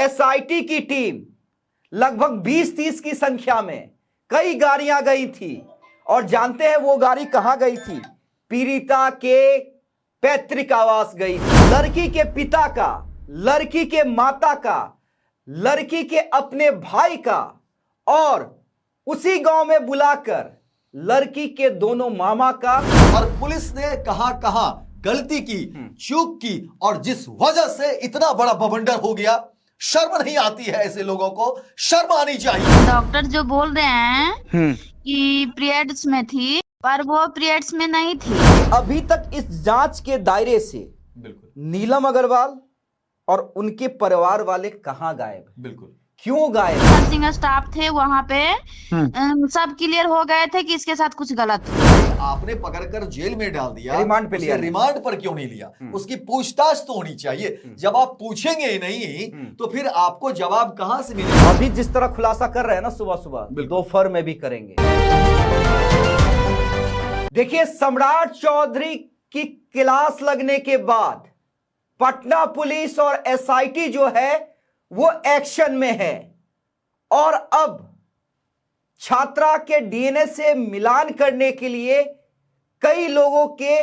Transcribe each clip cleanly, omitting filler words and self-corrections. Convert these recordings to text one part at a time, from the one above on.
SIT की team लगभग 20-30 की संख्या में कई गाड़ियां गई थी और जानते हैं वो गाड़ी कहां गई थी? पीड़िता के पैतृक आवास गई थी। लड़की के पिता का, लड़की के माता का, लड़की के अपने भाई का और उसी गांव में बुलाकर लड़की के दोनों मामा का। और पुलिस ने कहां कहां गलती की, चूक की और जिस वजह से इतना बड़ा बवंडर हो गया। शर्म नहीं आती है ऐसे लोगों को, शर्म आनी चाहिए। डॉक्टर जो बोल रहे हैं कि पीरियड्स में थी, पर वो पीरियड्स में नहीं थी। अभी तक इस जांच के दायरे से बिल्कुल नीलम अग्रवाल और उनके परिवार वाले कहां गायब? बिल्कुल क्यों गायब? नर्सिंग स्टाफ थे वहाँ पे, सब क्लियर हो गए थे कि इसके साथ कुछ गलत है। आपने पकड़कर जेल में डाल दिया, रिमांड पे लिया, रिमांड पर क्यों नहीं लिया? उसकी पूछताछ तो होनी चाहिए। जब आप पूछेंगे ही नहीं तो फिर आपको जवाब कहां से मिलेगा? अभी जिस तरह खुलासा कर रहे हैं ना, सुबह सुबह दोपहर में भी करेंगे। देखिए, सम्राट चौधरी की क्लास लगने के बाद पटना पुलिस और एसआईटी जो है वो एक्शन में है और अब छात्रा के डीएनए से मिलान करने के लिए कई लोगों के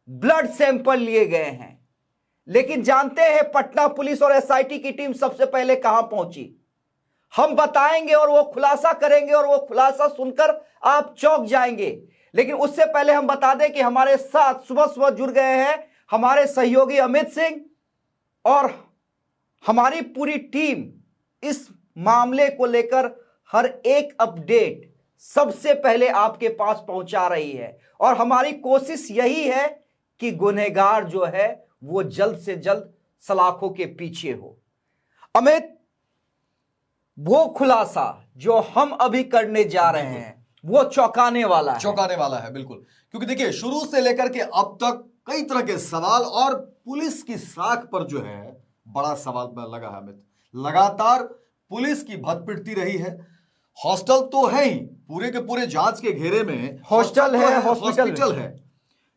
ब्लड सैंपल लिए गए हैं। लेकिन जानते हैं पटना पुलिस और एसआईटी की टीम सबसे पहले कहां पहुंची? हम बताएंगे और वो खुलासा करेंगे और वो खुलासा सुनकर आप चौंक जाएंगे। लेकिन उससे पहले हम बता दें कि हमारे साथ सुबह सुबह जुड़ गए हैं हमारे सहयोगी अमित सिंह और हमारी पूरी टीम इस मामले को लेकर हर एक अपडेट सबसे पहले आपके पास पहुंचा रही है और हमारी कोशिश यही है कि गुनहगार जो है वो जल्द से जल्द सलाखों के पीछे हो। अमित, वो खुलासा जो हम अभी करने जा रहे हैं वो चौंकाने वाला है। चौंकाने वाला है, बिल्कुल। क्योंकि देखिए, शुरू से लेकर के अब तक कई तरह के सवाल और पुलिस की साख पर जो है बड़ा सवाल लगा है अमित। लगातार पुलिस की भद पिटती रही है। हॉस्टल तो है ही, पूरे के पूरे जांच के घेरे में हॉस्टल है, हॉस्पिटल है,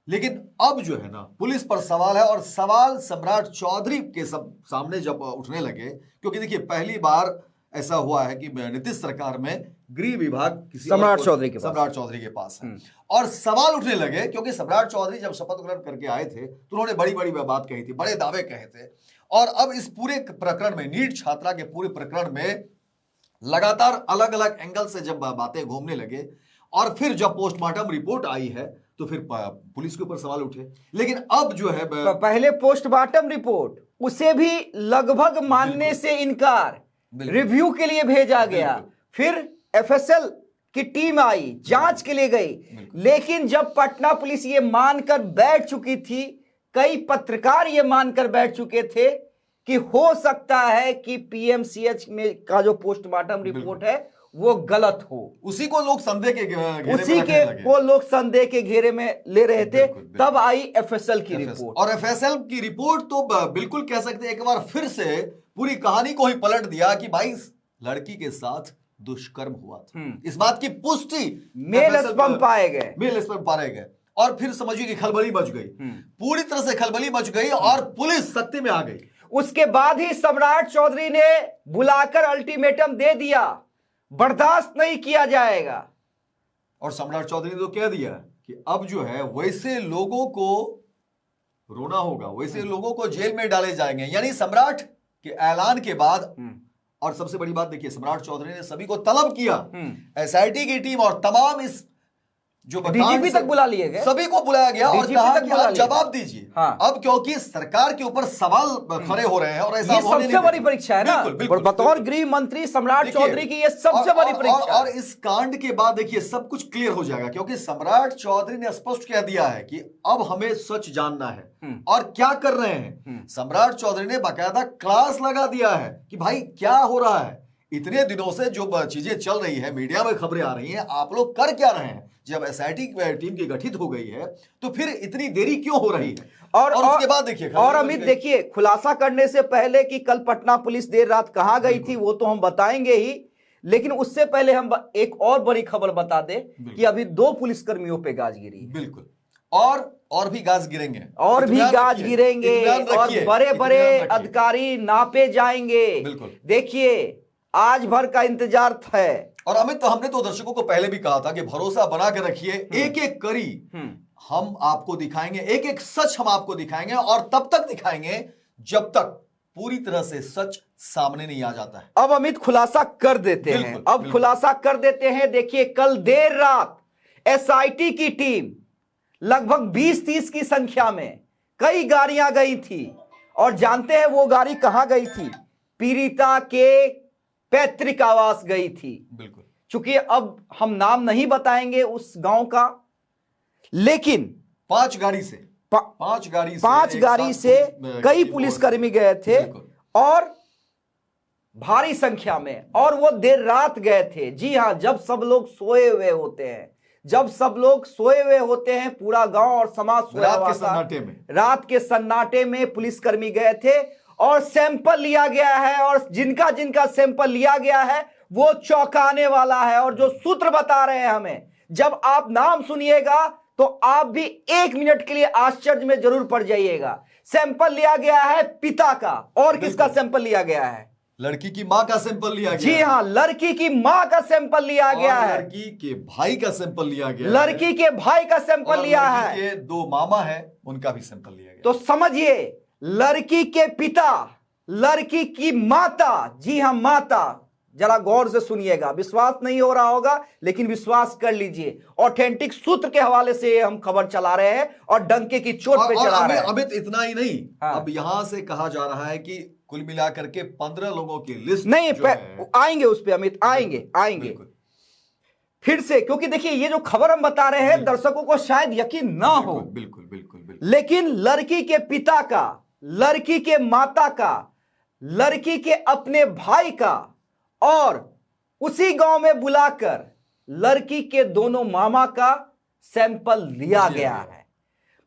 लेकिन अब जो है ना पुलिस पर सवाल है। और सवाल सम्राट चौधरी के सब सामने जब उठने लगे, क्योंकि देखिए पहली बार ऐसा हुआ है कि नीतीश सरकार में गृह विभाग किसी सम्राट चौधरी के पास है और सवाल उठने लगे। क्योंकि सम्राट चौधरी जब शपथ ग्रहण करके आए थे तो उन्होंने बड़ी बड़ी बात कही थी, बड़े दावे कहे थे। और अब इस पूरे प्रकरण में, नीट छात्रा के पूरे प्रकरण में लगातार अलग अलग एंगल से जब बातें घूमने लगे और फिर जब पोस्टमार्टम रिपोर्ट आई है तो फिर पुलिस के ऊपर सवाल उठे। लेकिन अब जो है पहले पोस्टमार्टम रिपोर्ट, उसे भी लगभग मानने से इनकार, रिव्यू के लिए भेजा गया। फिर एफएसएल की टीम आई, जांच के लिए गई। लेकिन जब पटना पुलिस ये मानकर बैठ चुकी थी, कई पत्रकार ये मानकर बैठ चुके थे कि हो सकता है कि पीएमसीएच में का जो पोस्टमार्टम रिपोर्ट है वो गलत हो, उसी को लोग संदेह के घेरे में ले रहे थे। तब आई एफएसएल की रिपोर्ट, और एफएसएल की रिपोर्ट तो बिल्कुल कह सकते हैं एक बार फिर से पूरी कहानी को ही पलट दिया कि भाई लड़की के साथ दुष्कर्म हुआ था। इस बात की पुष्टि मेल स्पम पाए गए और फिर समझिए कि खलबली मच गई, पूरी तरह से खलबली मच गई और पुलिस सत्ते में आ गई। उसके बाद ही सम्राट चौधरी ने बुलाकर अल्टीमेटम दे दिया, बर्दाश्त नहीं किया जाएगा। और सम्राट चौधरी ने तो कह दिया कि अब जो है वैसे लोगों को रोना होगा, वैसे लोगों को जेल में डाले जाएंगे। यानी सम्राट के ऐलान के बाद, और सबसे बड़ी बात देखिए, सम्राट चौधरी ने सभी को तलब किया, एसआईटी की टीम और तमाम इस जो डीजीपी तक बुला लिए गए, सभी को बुलाया गया और कहा कि आप जवाब दीजिए। हाँ। अब क्योंकि सरकार के ऊपर सवाल खड़े हो रहे हैं और ऐसा सबसे बड़ी परीक्षा है ना, बतौर गृह मंत्री सम्राट चौधरी की ये सबसे बड़ी परीक्षा। और इस कांड के बाद देखिए सब कुछ क्लियर हो जाएगा, क्योंकि सम्राट चौधरी ने स्पष्ट कह दिया है कि अब हमें सच जानना है और क्या कर रहे हैं। सम्राट चौधरी ने बाकायदा क्लास लगा दिया है कि भाई क्या हो रहा है, इतने दिनों से जो चीजें चल रही है, मीडिया में खबरें आ रही हैं, आप लोग कर क्या रहे हैं। जब एसआईटी टीम की गठित हो गई है तो फिर इतनी देरी क्यों हो रही है। और उसके बाद देखिए, और अमित देखिए, खुलासा करने से पहले कि कल पटना पुलिस देर रात कहां गई थी वो तो हम बताएंगे ही, लेकिन उससे पहले हम एक और बड़ी खबर बता दें कि अभी 2 पुलिसकर्मियों पे गाज गिरी है। बिल्कुल, और और भी गाज गिरेंगे, और भी इत्मीनान गाज रखिए, गिरेंगे इत्मीनान और रखिए, बड़े बड़े इत्मीनान रखिए। अधिकारी नापे जाएंगे। बिल्कुल। देखिए आज भर का इंतजार है। और अमित, तो हमने तो दर्शकों को पहले भी कहा था कि भरोसा बना के रखिए, एक एक कड़ी हम आपको दिखाएंगे, एक एक सच हम आपको दिखाएंगे, और तब तक दिखाएंगे जब तक पूरी तरह से सच सामने नहीं आ जाता है। अब अमित खुलासा कर देते हैं, बिल्कुल, अब बिल्कुल। खुलासा कर देते हैं। देखिए कल देर रात एसआईटी की टीम लगभग 20-30 की संख्या में कई गाड़ियां गई थी, और जानते हैं वो गाड़ी कहां गई थी? पीड़िता के पैतृक आवास गई थी। बिल्कुल। चूंकि अब हम नाम नहीं बताएंगे उस गांव का, लेकिन 5 गाड़ी से पांच एक गाड़ी साथ से पुलिस- कई वो- पुलिसकर्मी गए थे, बिल्कुल। और भारी संख्या में, और वो देर रात गए थे। जी हां, जब सब लोग सोए हुए होते हैं, जब सब लोग सोए हुए होते हैं, पूरा गांव और समाज सोया रात हुआ के था। सन्नाटे में, रात के सन्नाटे में पुलिसकर्मी गए थे और सैंपल लिया गया है, और जिनका जिनका सैंपल लिया गया है वो चौंकाने वाला है। और जो सूत्र बता रहे हैं हमें, जब आप नाम सुनिएगा तो आप भी 1 मिनट के लिए आश्चर्य में जरूर पड़ जाइएगा। सैंपल लिया गया है पिता का, और किसका सैंपल लिया गया है? लड़की की मां का सैंपल लिया गया। जी हां, लड़की की मां का सैंपल लिया गया है, लड़की के भाई का सैंपल लिया गया, लड़की के भाई का सैंपल लिया है, के 2 मामा है उनका भी सैंपल लिया गया। तो समझिए, लड़की के पिता, लड़की की माता, जी हां माता, जरा गौर से सुनिएगा, विश्वास नहीं हो रहा होगा लेकिन विश्वास कर लीजिए, ऑथेंटिक सूत्र के हवाले से हम खबर चला रहे हैं और डंके की चोट पे चला रहे हैं। अमित इतना ही नहीं, हाँ। अब यहां से कहा जा रहा है कि कुल मिलाकर के 15 लोगों की लिस्ट नहीं जो है, आएंगे उस पे अमित, आएंगे बिल्कुल। फिर से, क्योंकि देखिए ये जो खबर हम बता रहे हैं दर्शकों को शायद यकीन ना हो, बिल्कुल बिल्कुल बिल्कुल। लेकिन लड़की के पिता का, लड़की के माता का, लड़की के अपने भाई का, और उसी गांव में बुलाकर लड़की के दोनों मामा का सैंपल लिया गया है।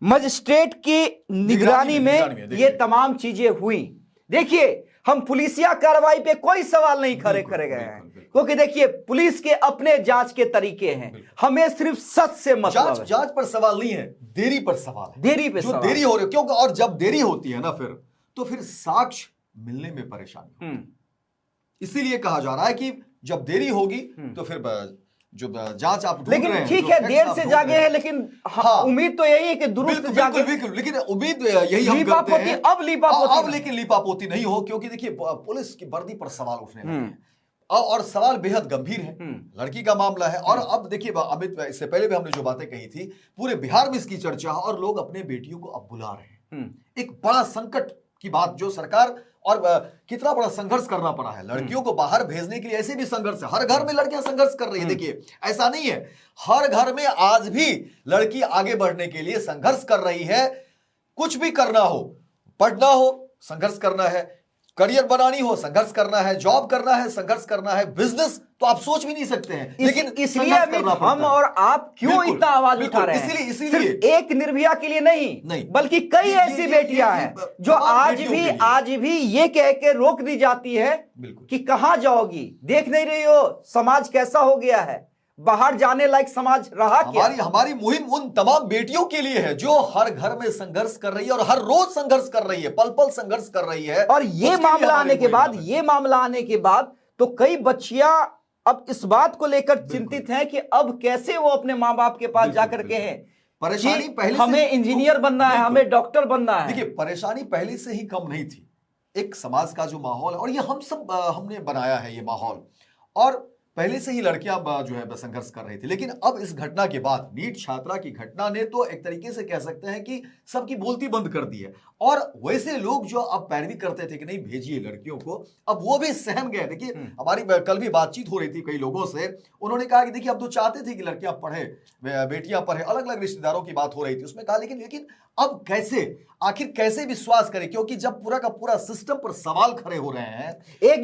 मजिस्ट्रेट की निगरानी में ये तमाम चीजें हुई। देखिए, हम पुलिसिया कार्रवाई पे कोई सवाल नहीं खड़े करे गए हैं, क्योंकि देखिए पुलिस के अपने जांच के तरीके हैं, हमें सिर्फ सच से मतलब है। जांच पर सवाल नहीं है, देरी पर सवाल है, देरी पे जो सवाल। देरी हो रही है, क्योंकि और जब देरी होती है ना फिर साक्ष्य मिलने में परेशानी। इसीलिए कहा जा रहा है कि जब देरी होगी तो फिर जो जांच आप ढूंढ रहे हैं, लेकिन ठीक है, देर से जागे हैं, लेकिन हाँ, उम्मीद तो यही है कि दुरुस्त जागे। बिल्कुल, लेकिन उम्मीद यही हम करते हैं। अब लीपापोती अब लेकिन लीपापोती नहीं हो, क्योंकि देखिए पुलिस की वर्दी पर सवाल उठने लगे हैं, और सवाल बेहद गंभीर है, लड़की का मामला है। और अब देखिए अमित, इससे पहले भी हमने जो बातें कही थी, पूरे बिहार में इसकी चर्चा है, और लोग अपने बेटियों को अब बुला रहे हैं। एक बड़ा संकट की बात, जो सरकार और कितना बड़ा संघर्ष करना पड़ा है लड़कियों को बाहर भेजने के लिए। ऐसे भी संघर्ष है, हर घर में लड़कियां संघर्ष कर रही है। देखिए, ऐसा नहीं है, हर घर में आज भी लड़की आगे बढ़ने के लिए संघर्ष कर रही है। कुछ भी करना हो, पढ़ना हो, संघर्ष करना है, करियर बनानी हो, संघर्ष करना है, जॉब करना है, संघर्ष करना है, बिजनेस तो आप सोच भी नहीं सकते हैं। लेकिन इसलिए हम और आप क्यों इतना आवाज उठा रहे हैं? इसीलिए एक निर्भया के लिए नहीं, बल्कि कई ऐसी बेटियां हैं जो आज भी ये कह के रोक दी जाती है कि कहां जाओगी, देख नहीं रही हो समाज कैसा हो गया है, बाहर जाने लायक समाज रहा क्या? हमारी मुहिम उन तमाम बेटियों के लिए है जो हर घर में संघर्ष कर रही है, और हर रोज संघर्ष कर रही है, पल पल संघर्ष कर रही है। और ये मामला आने के बाद तो कई बच्चियां अब इस बात को लेकर चिंतित हैं कि अब कैसे वो अपने माँ बाप के पास जाकर के हैं, परेशानी पहले हमें इंजीनियर बनना है, हमें डॉक्टर बनना है। देखिए, परेशानी पहले से ही कम नहीं थी। एक समाज का जो माहौल है, और ये हम सब हमने बनाया है ये माहौल, और पहले से ही लड़कियां जो है संघर्ष कर रही थी। लेकिन अब इस घटना के बाद, नीट छात्रा की घटना ने तो एक तरीके से कह सकते हैं कि सबकी बोलती बंद कर दी है। और वैसे लोग जो अब पैरवी करते थे कि नहीं भेजिए लड़कियों को, अब वो भी सहम गए। देखिए, हमारी कल भी बातचीत हो रही थी कई लोगों से, उन्होंने कहा कि देखिए अब तो चाहते थे कि लड़कियां पढ़े, बेटियां पढ़े, अलग अलग रिश्तेदारों की बात हो रही थी, उसमें कहा लेकिन अब कैसे, आखिर कैसे विश्वास करें, क्योंकि जब पूरा का पूरा सिस्टम पर सवाल खड़े हो रहे हैं। एक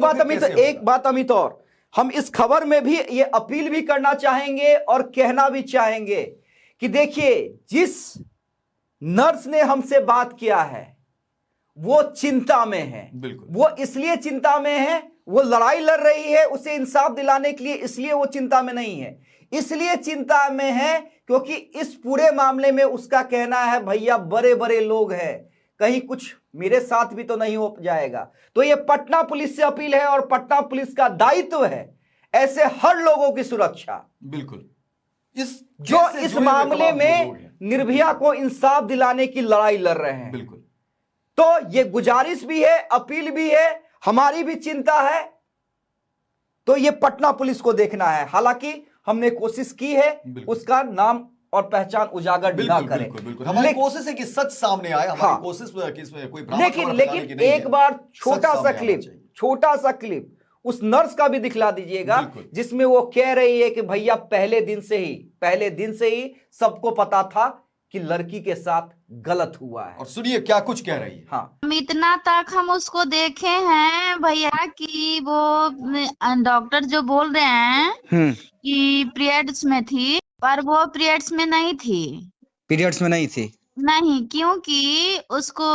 बात अमित, और हम इस खबर में भी ये अपील भी करना चाहेंगे और कहना भी चाहेंगे कि देखिए, जिस नर्स ने हमसे बात किया है वो चिंता में है। बिल्कुल, वो इसलिए चिंता में है, वो लड़ाई लड़ रही है उसे इंसाफ दिलाने के लिए, इसलिए वो चिंता में नहीं है। इसलिए चिंता में है क्योंकि इस पूरे मामले में उसका कहना है भैया बड़े बड़े लोग हैं, कहीं कुछ मेरे साथ भी तो नहीं हो जाएगा। तो ये पटना पुलिस से अपील है और पटना पुलिस का दायित्व है ऐसे हर लोगों की सुरक्षा। बिल्कुल जो इस मामले में निर्भया को इंसाफ दिलाने की लड़ाई लड़ रहे हैं। बिल्कुल। तो ये गुजारिश भी है, अपील भी है, हमारी भी चिंता है। तो ये पटना पुलिस को देखना है। हालांकि हमने कोशिश की है उसका नाम और पहचान उजागर ना करें। बिल्कुल। हमारी कोशिश है कि सच सामने आए। हमारी कोशिश कि इसमें कोई लेकिन एक बार छोटा सा क्लिप उस नर्स का भी दिखला दीजिएगा जिसमें वो कह रही है कि भैया पहले दिन से ही सबको पता था कि लड़की के साथ गलत हुआ है। और सुनिए क्या कुछ कह रही है। हाँ, इतना तक हम उसको देखे हैं भैया कि वो डॉक्टर जो बोल रहे हैं कि पीरियड्स में थी, पर वो पीरियड्स में नहीं थी। नहीं, क्योंकि उसको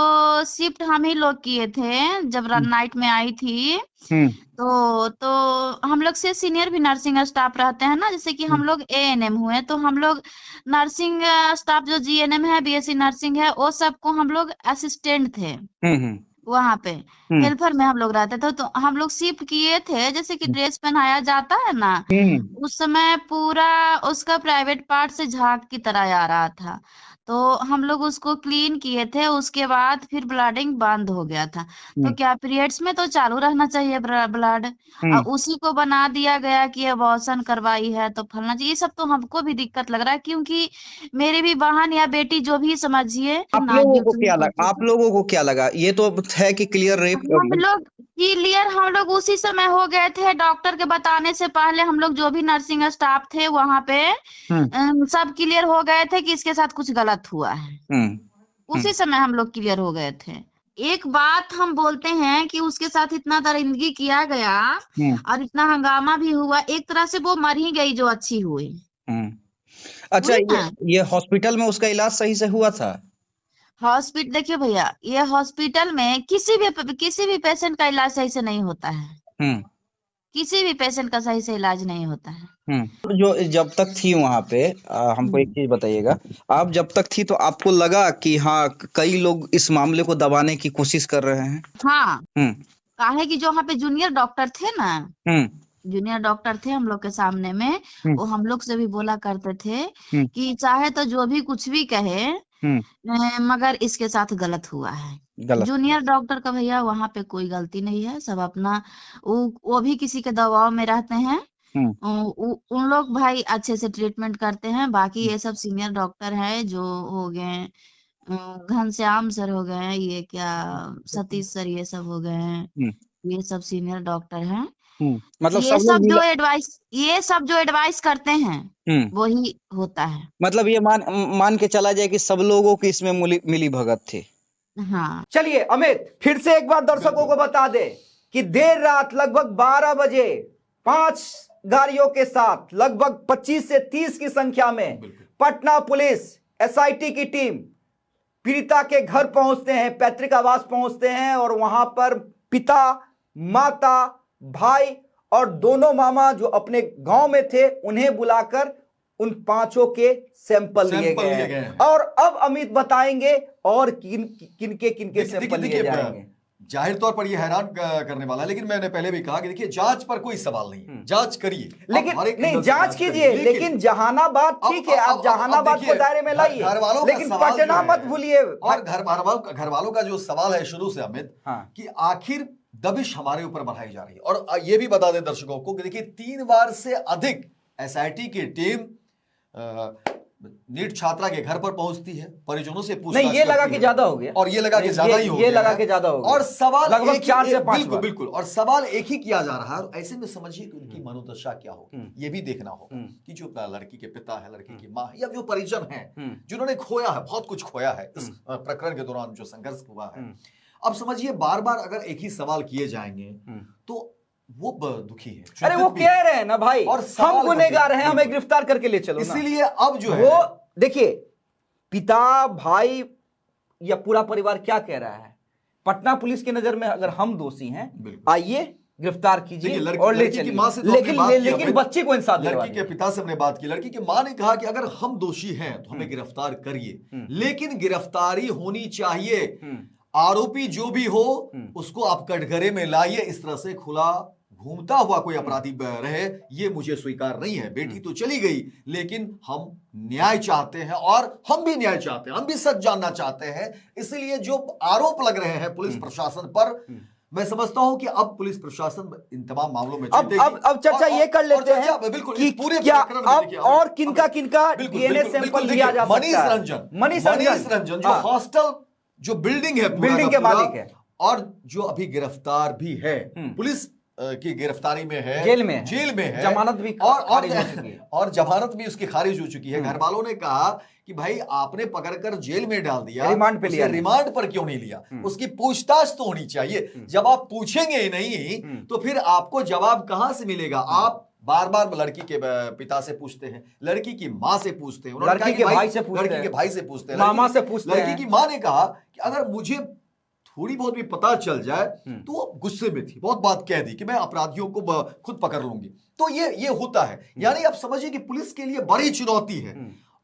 शिफ्ट हम ही लोग किए थे जब नाइट में आई थी। तो हम लोग से सीनियर भी नर्सिंग स्टाफ रहते हैं ना, जैसे कि हम लोग एएनएम हुए, तो हम लोग नर्सिंग स्टाफ जो जीएनएम है, बीएससी नर्सिंग है, वो सबको हम लोग असिस्टेंट थे वहां पे। हेल्पर में हम लोग रहते थे। तो हम लोग शिफ्ट किए थे, जैसे कि ड्रेस पहनाया जाता है ना, उस समय पूरा उसका प्राइवेट पार्ट से झाग की तरह आ रहा था। तो हम लोग उसको क्लीन किए थे, उसके बाद फिर ब्लडिंग बंद हो गया था। तो क्या पीरियड्स में तो चालू रहना चाहिए ब्लड, और उसी को बना दिया गया कि अबॉर्शन करवाई है तो फलना चाहिए। ये सब तो हमको भी दिक्कत लग रहा है, क्योंकि मेरी भी बहन या बेटी जो भी समझिए। आप लोगों को क्या लगा? ये तो है कि क्लियर रेप। हम लोग उसी समय हो गए थे, डॉक्टर के बताने से पहले हम लोग जो भी नर्सिंग स्टाफ थे वहां पे सब क्लियर हो गए थे कि इसके साथ कुछ गलत हुआ है। उसी समय हम लोग क्लियर हो गए थे। एक बात हम बोलते हैं कि उसके साथ इतना दरिंदगी किया गया और इतना हंगामा भी हुआ, एक तरह से वो मर ही गई जो अच्छी हुई। अच्छा, ये हॉस्पिटल में उसका इलाज सही से हुआ था? हॉस्पिटल देखिए भैया, ये हॉस्पिटल में किसी भी पेशेंट का इलाज सही से नहीं होता है। किसी भी पेशेंट का सही से इलाज नहीं होता है। जो जब तक थी वहां पे, हमको एक चीज बताइएगा, आप जब तक थी तो आपको लगा कि हाँ कई लोग इस मामले को दबाने की कोशिश कर रहे हैं? हाँ, काहे कि जो वहाँ पे जूनियर डॉक्टर थे ना, जूनियर डॉक्टर थे हम लोग के सामने में, वो हम लोग से भी बोला करते थे कि चाहे तो जो भी कुछ भी कहे, मगर इसके साथ गलत हुआ है। जूनियर डॉक्टर का भैया वहाँ पे कोई गलती नहीं है, सब अपना वो भी किसी के दबाव में रहते हैं। उन लोग भाई अच्छे से ट्रीटमेंट करते हैं। बाकी ये सब सीनियर डॉक्टर है जो हो गए, घनश्याम सर हो गए, ये क्या सतीश सर, ये सब हो गए हैं, ये सब सीनियर डॉक्टर हैं। मतलब ये सब जो एडवाइस करते हैं वही होता है। मतलब ये मान के चला जाए कि सब लोगों की इसमें मिली भगत थी। हाँ। चलिए अमित, फिर से एक बार दर्शकों को बता दे कि देर रात लगभग 12 बजे 5 गाड़ियों के साथ लगभग 25 से 30 की संख्या में पटना पुलिस एसआईटी की टीम पीड़िता के घर पहुंचते हैं, पैतृक आवास पहुंचते हैं, और वहां पर पिता, माता, भाई और दोनों मामा जो अपने गांव में थे उन्हें बुलाकर उन 5 के सैंपल लिए गए। और अब अमित बताएंगे और किनके सैंपल लिए जाएंगे। जाहिर तौर पर यह हैरान करने वाला है, लेकिन मैंने पहले भी कहा कि देखिए जांच पर कोई सवाल नहीं, जांच करिए, लेकिन नहीं जांच कीजिए, लेकिन जहानाबाद ठीक है, आप जहानाबाद को दायरे में लाइए, लेकिन पटना मत भूलिए। और घर वालों का जो सवाल है शुरू से अमित, कि आखिर दबिश हमारे ऊपर बढ़ाई जा रही है। और ये भी बता दें दर्शकों को कि देखिए 3 बार से अधिक एसआईटी की टीम नीट छात्रा के घर पर पहुंचती है, परिजनों से पूछताछ नहीं, ये लगा कि ज्यादा हो गया, और ये लगा कि ज्यादा ही हो गया, ये लगा कि ज्यादा हो गया, और सवाल लगभग 4 से 5 बिल्कुल, और सवाल एक ही किया जा रहा है। और ऐसे में समझिए कि उनकी मनोदशा क्या होगी, ये भी देखना होगा कि जो लड़की के पिता है, लड़की की माँ, या जो परिजन है जिन्होंने खोया है, बहुत कुछ खोया है इस प्रकरण के दौरान जो संघर्ष हुआ है। अब समझिए बार बार अगर एक ही सवाल किए जाएंगे तो वो दुखी है। अरे वो कह रहे हैं ना भाई, और हम गुनहगार हैं, हमें गिरफ्तार करके ले चलो। इसीलिए अब जो है वो देखिए पिता, भाई या पूरा परिवार क्या कह रहा है। पटना पुलिस की नजर में अगर हम दोषी हैं, आइए गिरफ्तार कीजिए देखिए, और ले लड़की की चलिए। माँ से तो हमने लेकिन बात की, लेकिन अपने बच्चे को इंसाफ लड़की दिलवाइए। के पिता से हमने बात की। लड़की की माँ ने कहा कि अगर हम दोषी हैं तो हमें गिरफ्तार करिए, लेकिन गिरफ्तारी होनी चाहिए, आरोपी जो भी हो उसको आप कटघरे में लाइए। इस तरह से खुला घूमता हुआ कोई अपराधी रहे, ये मुझे स्वीकार नहीं है। बेटी तो चली गई, लेकिन हम न्याय चाहते हैं और हम भी न्याय चाहते हैं, हम भी सच जानना चाहते हैं। इसलिए जो आरोप लग रहे हैं पुलिस प्रशासन पर, मैं समझता हूं कि अब पुलिस प्रशासन इन तमाम मामलों में अब चर्चा ये कर लेते हैं बिल्कुल कि पूरे क्या प्रकरण में अब देखिए, और किनका डीएनए सैंपल लिया जा सकता है। मनीष रंजन जो हॉस्टल जो बिल्डिंग है, बिल्डिंग के मालिक है, और जो अभी गिरफ्तार भी है, पुलिस की गिरफ्तारी में है, जेल में है, जमानत भी खारिज हो चुकी है, और जमानत भी उसकी खारिज हो चुकी है। घर वालों ने कहा कि भाई आपने पकड़कर जेल में डाल दिया, रिमांड पे लिया, रिमांड पर क्यों नहीं लिया? उसकी पूछताछ तो होनी चाहिए। जब आप पूछेंगे ही नहीं तो फिर आपको जवाब कहां से मिलेगा? आप बार बार लड़की के पिता से पूछते हैं, लड़की की माँ से पूछते हैं, लड़की के भाई से पूछते हैं, मामा से पूछते हैं। लड़की की माँ ने कहा कि अगर मुझे थोड़ी बहुत भी पता चल जाए, तो वो गुस्से में थी, बहुत बात कह दी कि मैं अपराधियों को खुद पकड़ लूंगी। तो ये होता है। यानी आप समझिए कि पुलिस के लिए बड़ी चुनौती है।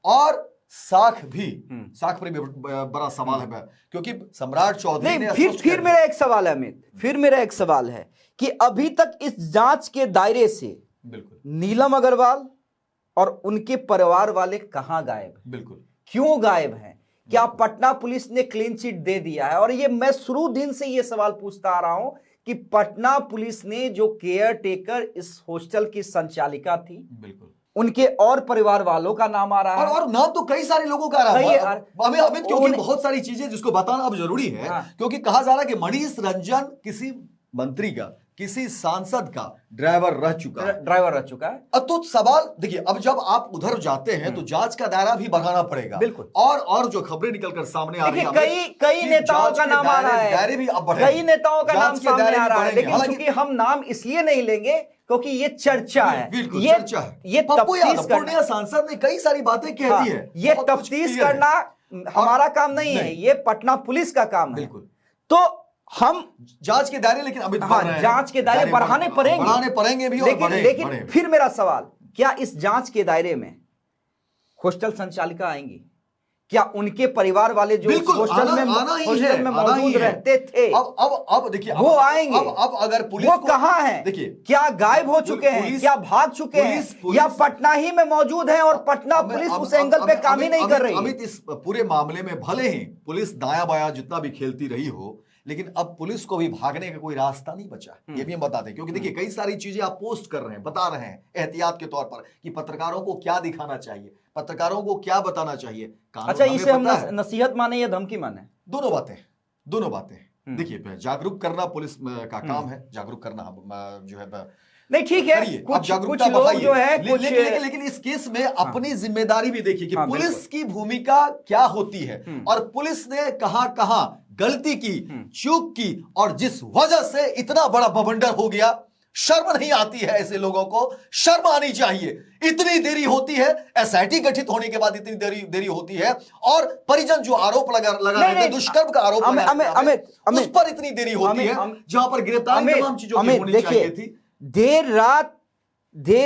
और साख पर भी बड़ा सवाल है, क्योंकि सम्राट चौधरी ने फिर मेरा एक सवाल है अमित, फिर मेरा एक सवाल है कि अभी तक इस जांच के दायरे से बिल्कुल नीलम अग्रवाल और उनके परिवार वाले कहां गायब हैं? बिल्कुल क्यों गायब हैं? क्या पटना पुलिस ने क्लीन चिट दे दिया है? और ये मैं शुरू दिन से ये सवाल पूछता आ रहा हूं कि पटना पुलिस ने जो केयर टेकर इस हॉस्टल की संचालिका थी, बिल्कुल उनके और परिवार वालों का नाम आ रहा है, और नाम तो कई सारे लोगों का आ रहा है हमें क्योंकि बहुत सारी चीजें जिसको बताना अब जरूरी है। क्योंकि कहा जा रहा है कि मनीष रंजन किसी मंत्री का, किसी सांसद का ड्राइवर रह चुका है। अब तो सवाल देखिए, अब जब आप उधर जाते हैं तो जांच का दायरा भी बढ़ाना पड़ेगा। बिल्कुल। और जो खबरें निकलकर सामने आ रही है, कई नेताओं का नाम आ रहा है, दायरे भी अब बढ़े, कई नेताओं का नाम सामने आ रहा है, लेकिन चूंकि हम नाम इसलिए नहीं लेंगे क्योंकि ये चर्चा है, ये चर्चा है। ये पप्पू यादव तफ्तीश पूर्णिया सांसद ने कई सारी बातें कह दी है, ये तफ्तीश करना हमारा काम नहीं है, ये पटना पुलिस का काम है। बिल्कुल। तो हम जांच के दायरे, लेकिन अभी जांच के दायरे बढ़ाने पड़ेंगे भी, लेकिन फिर मेरा सवाल, क्या इस जांच के दायरे में हॉस्टल संचालिका आएंगी? क्या उनके परिवार वाले जो हॉस्टल में मौजूद रहते थे, अब देखिए वो आएंगे? अब अगर पुलिस वो कहां हैं? देखिए, क्या गायब हो चुके हैं, क्या भाग चुके हैं, या पटना ही में मौजूद हैं और पटना पुलिस उस एंगल पे काम ही नहीं कर रही? अमित, इस पूरे मामले में भले ही पुलिस दाया बाया जितना भी खेलती रही हो, लेकिन अब पुलिस को भी भागने का कोई रास्ता नहीं बचा। ये भी हम बताते हैं, क्योंकि देखिए कई सारी चीजें आप पोस्ट कर रहे हैं, बता रहे हैं एहतियात के तौर पर कि पत्रकारों को क्या दिखाना चाहिए, पत्रकारों को क्या बताना चाहिए। अच्छा, इसे हम नसीहत माने या धमकी माने? दोनों बातें। देखिए, जागरूक करना पुलिस का काम है, जागरूक करना जो है नहीं, ठीक है, कुछ लोग जो है लेकिन इस केस में अपनी जिम्मेदारी भी देखिए कि पुलिस की भूमिका क्या होती है, और पुलिस ने कहां गलती की, चूक की, और जिस वजह से इतना बड़ा बवंडर हो गया। शर्म नहीं आती है ऐसे लोगों को? शर्म आनी चाहिए। इतनी देरी होती है, एसआईटी गठित होने के बाद इतनी देरी होती है, और परिजन जो आरोप लगा रहे थे, दुष्कर्म का आरोप उस पर इतनी देरी होती है, जहां पर गिरफ्तारी तमाम चीजों की होनी चाहिए थी। देर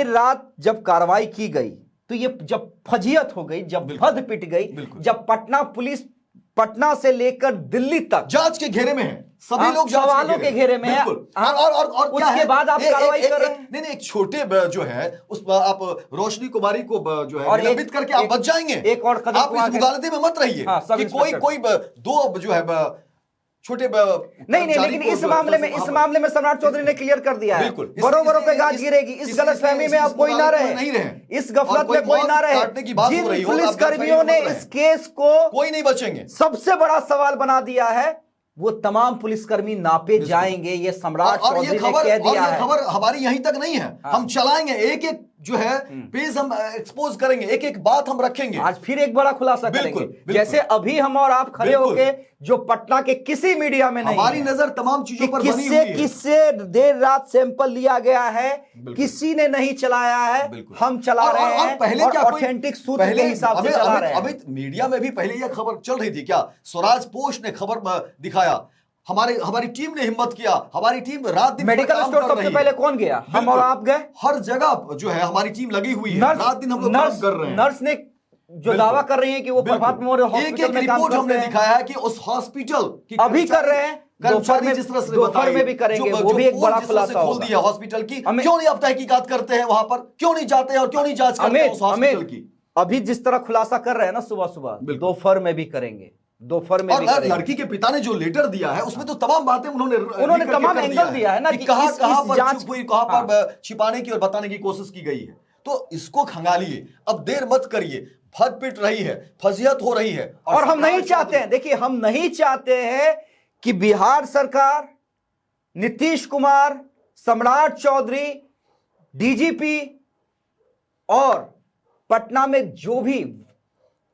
रात जब कार्रवाई की गई, तो ये जब फजीयत हो गई, जब भद पिट गई, जब पटना पुलिस पटना से लेकर दिल्ली तक जांच के घेरे में है, सभी लोग सवालों के घेरे में है, और उसके बाद आप कार्रवाई कर रहे हैं। नहीं, एक छोटे जो है उस आप रोशनी कुमारी को जो है निलंबित करके आप बच जाएंगे। एक और कदम आप इस मुगालते में मत रहिए कि कोई दो जो है छोटे नहीं, लेकिन इस मामले में सम्राट चौधरी ने क्लियर कर दिया है, बड़ों पे गाज गिरेगी। इस गलतफहमी में अब कोई ना रहे, इस गफलत में कोई ना रहे। जिन पुलिस कर्मियों ने इस केस को, कोई नहीं बचेंगे, सबसे बड़ा सवाल बना दिया है, वो तमाम पुलिसकर्मी नापे जाएंगे। ये सम्राट चौधरी ने कह दिया है। खबर हमारी यहीं तक नहीं है, हम चलाएंगे, एक एक जो है पेज हम एक्सपोज करेंगे, एक एक बात हम रखेंगे। आज फिर एक बड़ा खुलासा करेंगे, जैसे अभी हम और आप खड़े होके, जो पटना के किसी मीडिया में नहीं, हमारी नजर तमाम चीजों पर बनी हुई है। किससे देर रात सैंपल लिया गया है, किसी ने नहीं चलाया है, हम चला रहे हैं, पहले क्या ऑथेंटिक सूत्र के हिसाब से चला रहे हैं। अभी मीडिया में भी पहले यह खबर चल रही थी क्या, स्वराज पोस्ट ने खबर दिखाया, हमारी टीम ने हिम्मत किया, हमारी टीम रात दिन मेडिकल काम स्टोर कर सबसे रही है। पहले कौन गया? हम बिल्कुल। और आप गए। हर जगह जो है हमारी टीम लगी हुई है, रात दिन हम लोग काम कर रहे हैं। नर्स ने जो दावा कर रही है कि वो प्रभात मेमोरियल हॉस्पिटल में काम रिपोर्ट करते हमने हैं, दिखाया है कि उस हॉस्पिटल की अभी कर रहे हैं, कर्मचारी जिस तरह से दोपहर में भी करेंगे, वो भी एक बड़ा खुलासा खोल होगा। दिया हॉस्पिटल की, क्यों नहीं आप तहकीकात करते हैं वहां पर, क्यों नहीं जाते हैं और क्यों नहीं जांच करते हैं उस हॉस्पिटल की? अभी जिस तरह खुलासा कर रहे हैं ना सुबह सुबह, दोपहर में भी करेंगे, दोपहर में भी और करेंगे। लड़की के पिता ने जो लेटर दिया है उसमें तो तमाम बातें उन्होंने तमाम एंगल दिया है ना कि कहां इस जांच कहां पर छिपाने की और बताने की कोशिश की गई है। तो इसको खंगालिए, अब देर मत करिए, फट पिट रही है, फजीहत हो रही है। और हम नहीं चाहते हैं, देखिए हम नहीं चाहते हैं कि बिहार सरकार, नीतीश कुमार, सम्राट चौधरी, डीजीपी और पटना में जो भी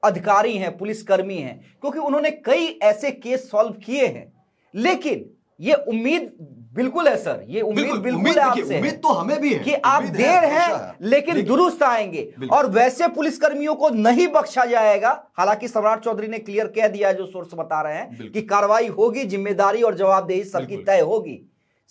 अधिकारी हैं, पुलिसकर्मी हैं, क्योंकि उन्होंने कई ऐसे केस सॉल्व किए हैं, लेकिन ये उम्मीद बिल्कुल है सर, ये उम्मीद बिल्कुल है आपसे, उम्मीद तो हमें भी है कि आप देर है लेकिन दुरुस्त आएंगे और वैसे पुलिसकर्मियों को नहीं बख्शा जाएगा। हालांकि सम्राट चौधरी ने क्लियर कह दिया है, जो सोर्स बता रहे हैं कि कार्रवाई होगी, जिम्मेदारी और जवाबदेही सबकी तय होगी,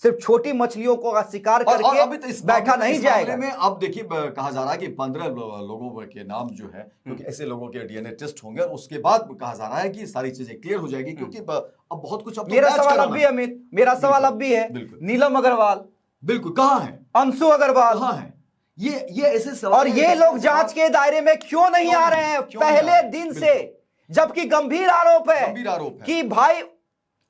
सिर्फ छोटी मछलियों को शिकार करके अभी तो इस बैठा नहीं जाएगा। में अब देखिए कहा जा रहा है कि 15 लोगों के नाम जो है, क्योंकि ऐसे लोगों के डीएनए टेस्ट होंगे और उसके बाद कहा जा रहा है कि सारी चीजें क्लियर हो जाएगी, क्योंकि अब बहुत कुछ मेरा सवाल अब भी है अमित, मेरा सवाल अब भी है, नीलम अग्रवाल बिल्कुल कहाँ है, अंशु अग्रवाल कहाँ है, ये ऐसे सवाल, और ये लोग जांच के दायरे में क्यों नहीं आ रहे हैं पहले दिन से, जबकि गंभीर आरोप है कि भाई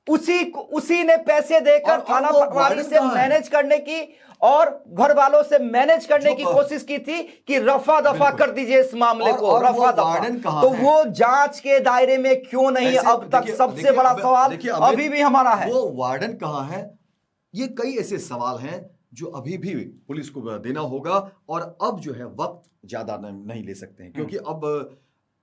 उसी ने पैसे देकर थाना पटवारी से मैनेज करने की और घर वालों से मैनेज करने की कोशिश की थी कि रफा दफा कर दीजिए इस मामले को, रफा दफा। तो वो जांच के दायरे में क्यों नहीं अब तक, सबसे बड़ा सवाल अभी भी हमारा है। वो वार्डन कहाँ है? ये कई ऐसे सवाल हैं जो अभी भी पुलिस को देना होगा, और अब जो है वक्त ज्यादा नहीं ले सकते हैं, क्योंकि अब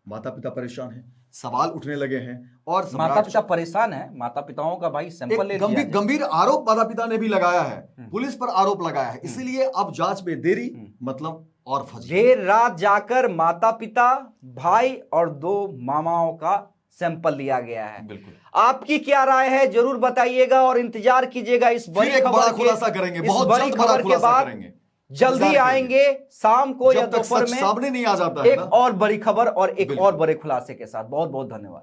माता पिता परेशान हैं, सवाल उठने लगे हैं, और माता पिता परेशान है, माता पिताओं का भाई सैंपल ले लिया। गंभीर आरोप माता पिता ने भी लगाया है, पुलिस पर आरोप लगाया है, इसलिए अब जांच में देरी मतलब और देर रात जाकर माता पिता, भाई और 2 मामाओं का सैंपल लिया गया है। बिल्कुल। आपकी क्या राय है जरूर बताइएगा और इंतजार कीजिएगा इस बड़ी खबर खुलासा करेंगे, बहुत बड़ी खबर के बाद जल्दी आएंगे शाम को या दोपहर में सामने नहीं आ जाता एक और बड़ी खबर और एक और बड़े खुलासे के साथ। बहुत बहुत धन्यवाद।